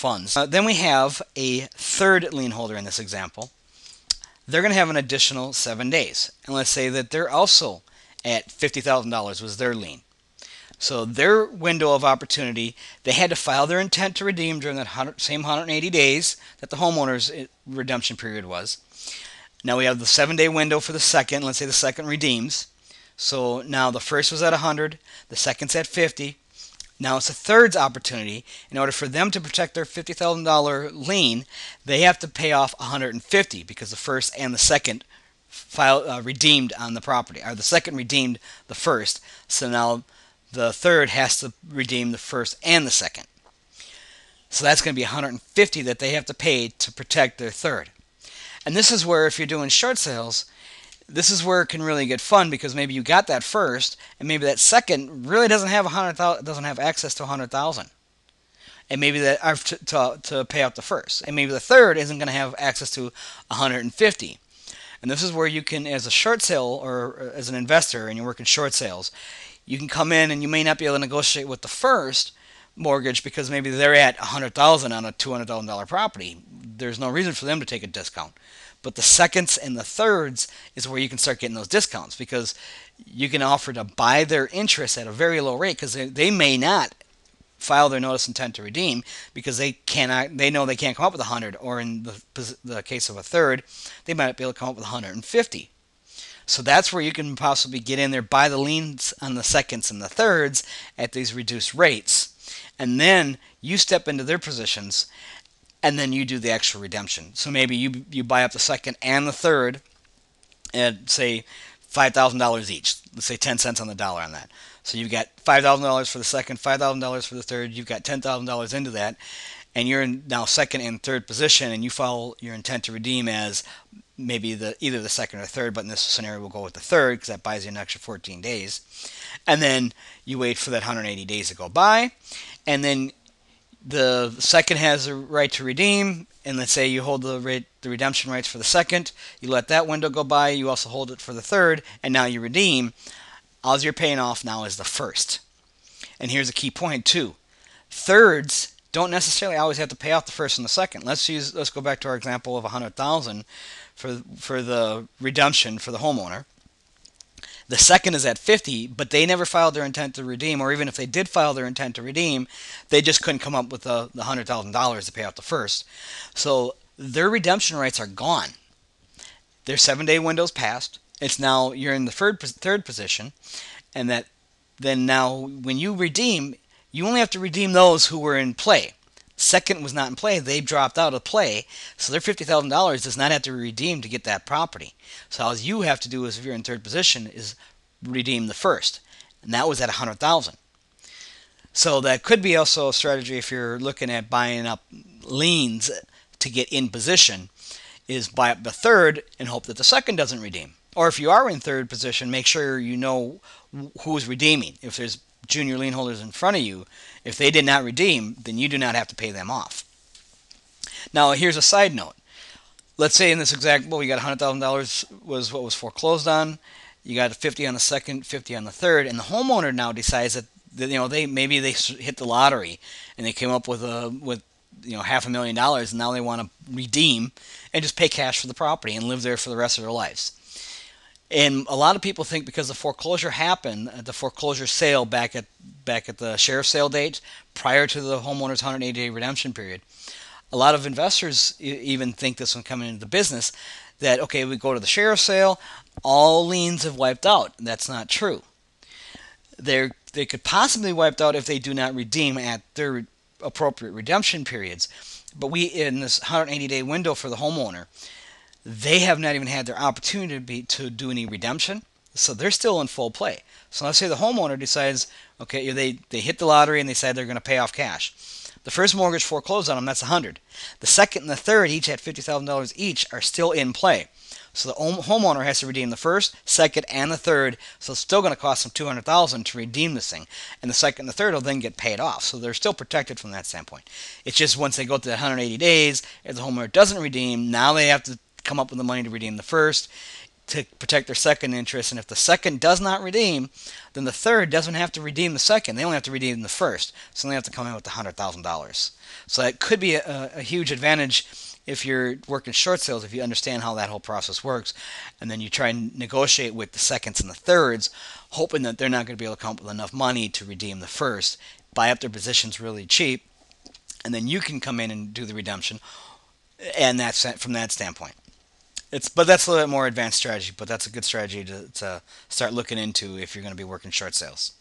funds. Then we have a third lien holder in this example. They're going to have an additional 7 days. And let's say that they're also at $50,000 was their lien. So their window of opportunity, they had to file their intent to redeem during that same 180 days that the homeowner's redemption period was. Now we have the 7-day window for the second. Let's say the second redeems. So now the first was at 100, the second's at 50. Now it's the third's opportunity. In order for them to protect their $50,000 lien, they have to pay off 150 because the first and the second redeemed on the property, or the second redeemed the first. So now the third has to redeem the first and the second. So that's going to be 150 that they have to pay to protect their third. And this is where, if you're doing short sales, this is where it can really get fun, because maybe you got that first, and maybe that second really doesn't have access to 100,000, and maybe that to pay out the first, and maybe the third isn't going to have access to 150. And this is where you can, as a short sale or as an investor, and you're working short sales, you can come in and you may not be able to negotiate with the first mortgage because maybe they're at 100,000 on a $200,000 property. There's no reason for them to take a discount. But the seconds and the thirds is where you can start getting those discounts, because you can offer to buy their interest at a very low rate, because they may not file their notice intent to redeem because they know they can't come up with 100, or in the case of a third, they might be able to come up with 150. So that's where you can possibly get in there, buy the liens on the seconds and the thirds at these reduced rates, and then you step into their positions, and then you do the actual redemption. So maybe you buy up the second and the third at, say, $5,000 each. Let's say 10 cents on the dollar on that. So you've got $5,000 for the second, $5,000 for the third. You've got $10,000 into that, and you're in now second and third position, and you file your intent to redeem as maybe either the second or third, but in this scenario we'll go with the third because that buys you an extra 14 days. And then you wait for that 180 days to go by, and then the second has a right to redeem, and let's say you hold the redemption rights for the second, you let that window go by, you also hold it for the third, and now you redeem. All you're paying off now is the first. And here's a key point too. Thirds don't necessarily always have to pay off the first and the second. Let's go back to our example of 100,000 for the redemption for the homeowner. The second is at 50, but they never filed their intent to redeem, or even if they did file their intent to redeem, they just couldn't come up with the $100,000 to pay out the first. So their redemption rights are gone. Their 7-day window's passed. It's now you're in the third position, and then now when you redeem, you only have to redeem those who were in play. Second was not in play. They dropped out of play. So their $50,000 does not have to be redeemed to get that property. So all you have to do is, if you're in third position, is redeem the first. And that was at $100,000. So that could be also a strategy if you're looking at buying up liens to get in position, is buy up the third and hope that the second doesn't redeem. Or if you are in third position, make sure you know who's redeeming. If there's junior lien holders in front of you, if they did not redeem, then you do not have to pay them off. Now, here's a side note. Let's say in this example, you got $100,000 was what was foreclosed on. You got 50 on the second, 50 on the third, and the homeowner now decides that maybe they hit the lottery and they came up with $500,000, and now they want to redeem and just pay cash for the property and live there for the rest of their lives. And a lot of people think because the foreclosure happened, the foreclosure sale back at the sheriff's sale date, prior to the homeowner's 180-day redemption period, a lot of investors even think this when coming into the business, that, okay, we go to the sheriff's sale, all liens have wiped out. That's not true. They could possibly wiped out if they do not redeem at their appropriate redemption periods. But in this 180-day window for the homeowner, they have not even had their opportunity to do any redemption, so they're still in full play. So let's say the homeowner decides, okay, they hit the lottery and they decide they're going to pay off cash. The first mortgage foreclosed on them, that's $100,000. The second and the third, each at $50,000 each, are still in play. So the homeowner has to redeem the first, second, and the third, so it's still going to cost them $200,000 to redeem this thing. And the second and the third will then get paid off, so they're still protected from that standpoint. It's just once they go to the 180 days, if the homeowner doesn't redeem, now they have to come up with the money to redeem the first. to protect their second interest. And if the second does not redeem, then the third doesn't have to redeem the second. They only have to redeem the first. So they have to come in with the $100,000. So that could be a huge advantage if you're working short sales, if you understand how that whole process works, and then you try and negotiate with the seconds and the thirds, hoping that they're not going to be able to come up with enough money to redeem the first, buy up their positions really cheap, and then you can come in and do the redemption, and that's from that standpoint. But that's a little bit more advanced strategy, but that's a good strategy to start looking into if you're going to be working short sales.